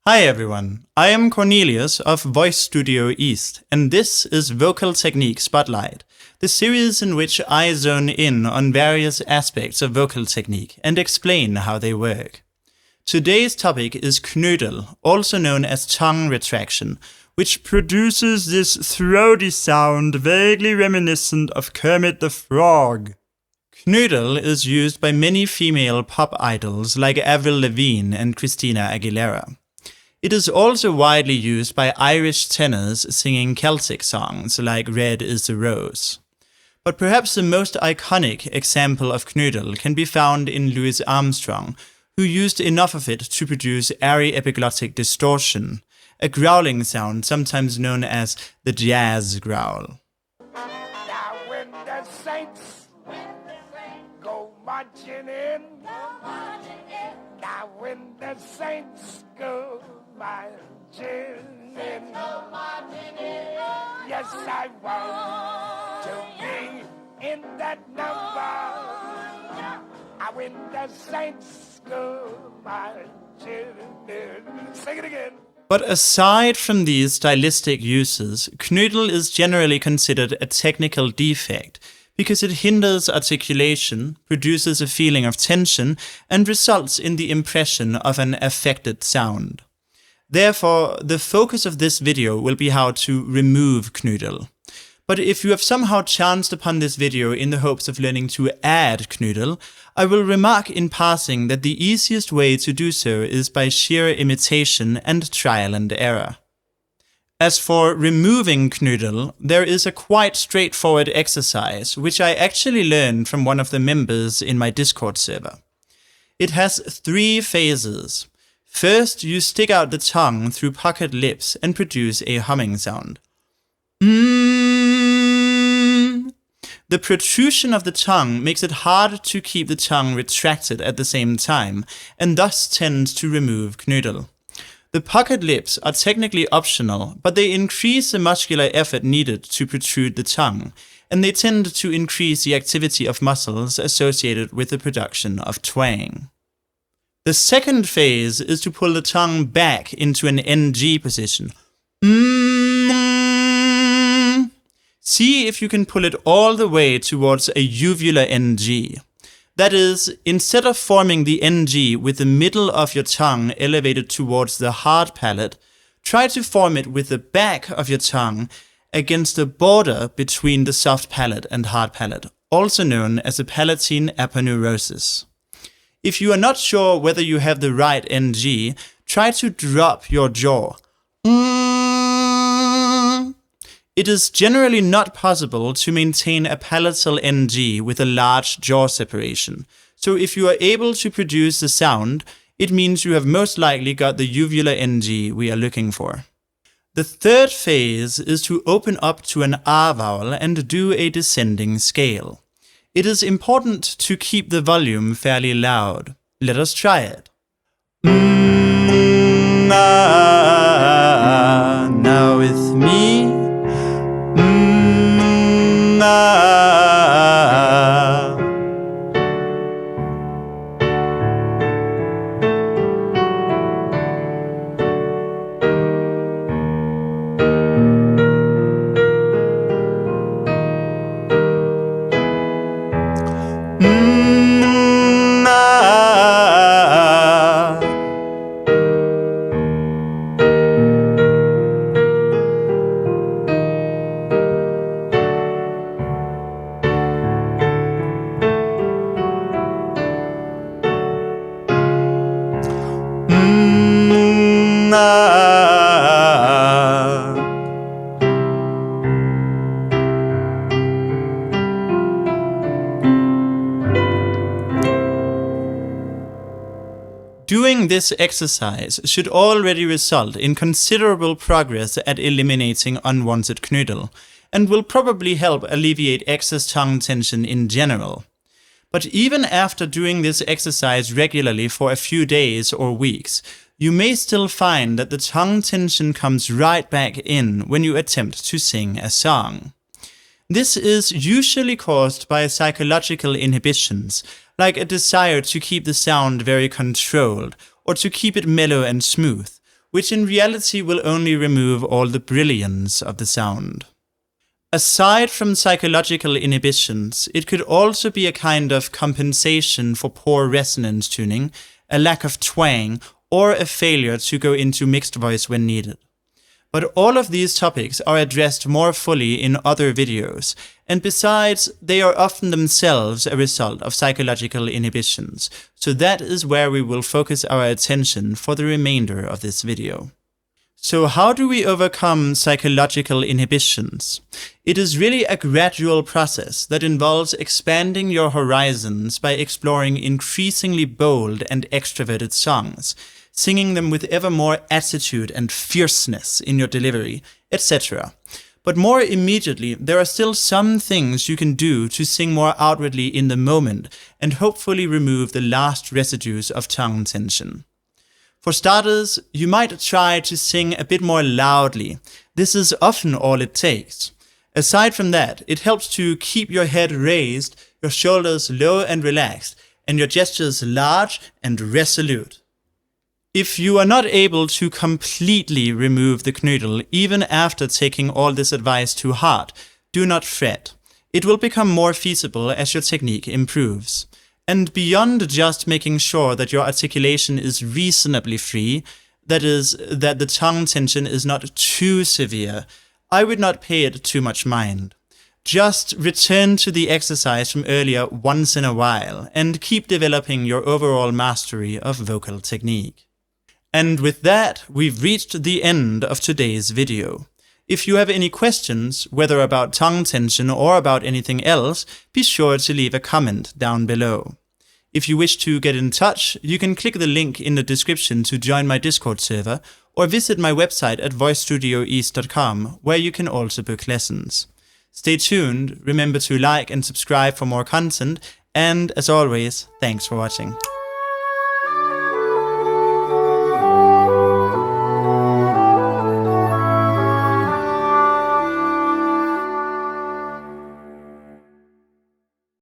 Hi everyone, I am Cornelius of Voice Studio East, and this is Vocal Technique Spotlight, the series in which I zone in on various aspects of vocal technique and explain how they work. Today's topic is knödel, also known as tongue retraction, which produces this throaty sound vaguely reminiscent of Kermit the Frog. Knödel is used by many female pop idols like Avril Lavigne and Christina Aguilera. It is also widely used by Irish tenors singing Celtic songs like Red is the Rose. But perhaps the most iconic example of knödel can be found in Louis Armstrong, who used enough of it to produce airy epiglottic distortion, a growling sound sometimes known as the jazz growl. Now when the saints go marching in, now when the saints go marching in, yes, I want to be in that number. Now when the saints go marching in, sing it again. But aside from these stylistic uses, knödel is generally considered a technical defect because it hinders articulation, produces a feeling of tension, and results in the impression of an affected sound. Therefore, the focus of this video will be how to remove knödel. But if you have somehow chanced upon this video in the hopes of learning to add knödel, I will remark in passing that the easiest way to do so is by sheer imitation and trial and error. As for removing knödel, there is a quite straightforward exercise which I actually learned from one of the members in my Discord server. It has 3 phases. First, you stick out the tongue through puckered lips and produce a humming sound. The protrusion of the tongue makes it hard to keep the tongue retracted at the same time, and thus tends to remove knödel. The puckered lips are technically optional, but they increase the muscular effort needed to protrude the tongue, and they tend to increase the activity of muscles associated with the production of twang. The second phase is to pull the tongue back into an NG position. See if you can pull it all the way towards a uvular NG. That is, instead of forming the NG with the middle of your tongue elevated towards the hard palate, try to form it with the back of your tongue against the border between the soft palate and hard palate, also known as a palatine aponeurosis. If you are not sure whether you have the right NG, try to drop your jaw. It is generally not possible to maintain a palatal NG with a large jaw separation, so if you are able to produce the sound, it means you have most likely got the uvular NG we are looking for. The third phase is to open up to an R vowel and do a descending scale. It is important to keep the volume fairly loud. Let us try it. Now with me. Doing this exercise should already result in considerable progress at eliminating unwanted knödel, and will probably help alleviate excess tongue tension in general. But even after doing this exercise regularly for a few days or weeks, you may still find that the tongue tension comes right back in when you attempt to sing a song. This is usually caused by psychological inhibitions, like a desire to keep the sound very controlled, or to keep it mellow and smooth, which in reality will only remove all the brilliance of the sound. Aside from psychological inhibitions, it could also be a kind of compensation for poor resonance tuning, a lack of twang, or a failure to go into mixed voice when needed. But all of these topics are addressed more fully in other videos, and besides, they are often themselves a result of psychological inhibitions, so that is where we will focus our attention for the remainder of this video. So how do we overcome psychological inhibitions? It is really a gradual process that involves expanding your horizons by exploring increasingly bold and extroverted songs, singing them with ever more attitude and fierceness in your delivery, etc. But more immediately, there are still some things you can do to sing more outwardly in the moment and hopefully remove the last residues of tongue tension. For starters, you might try to sing a bit more loudly. This is often all it takes. Aside from that, it helps to keep your head raised, your shoulders low and relaxed, and your gestures large and resolute. If you are not able to completely remove the knödel even after taking all this advice to heart, do not fret. It will become more feasible as your technique improves. And beyond just making sure that your articulation is reasonably free, that is, that the tongue tension is not too severe, I would not pay it too much mind. Just return to the exercise from earlier once in a while and keep developing your overall mastery of vocal technique. And with that, we've reached the end of today's video. If you have any questions, whether about tongue tension or about anything else, be sure to leave a comment down below. If you wish to get in touch, you can click the link in the description to join my Discord server, or visit my website at voicestudioeast.com, where you can also book lessons. Stay tuned, remember to like and subscribe for more content, and as always, thanks for watching.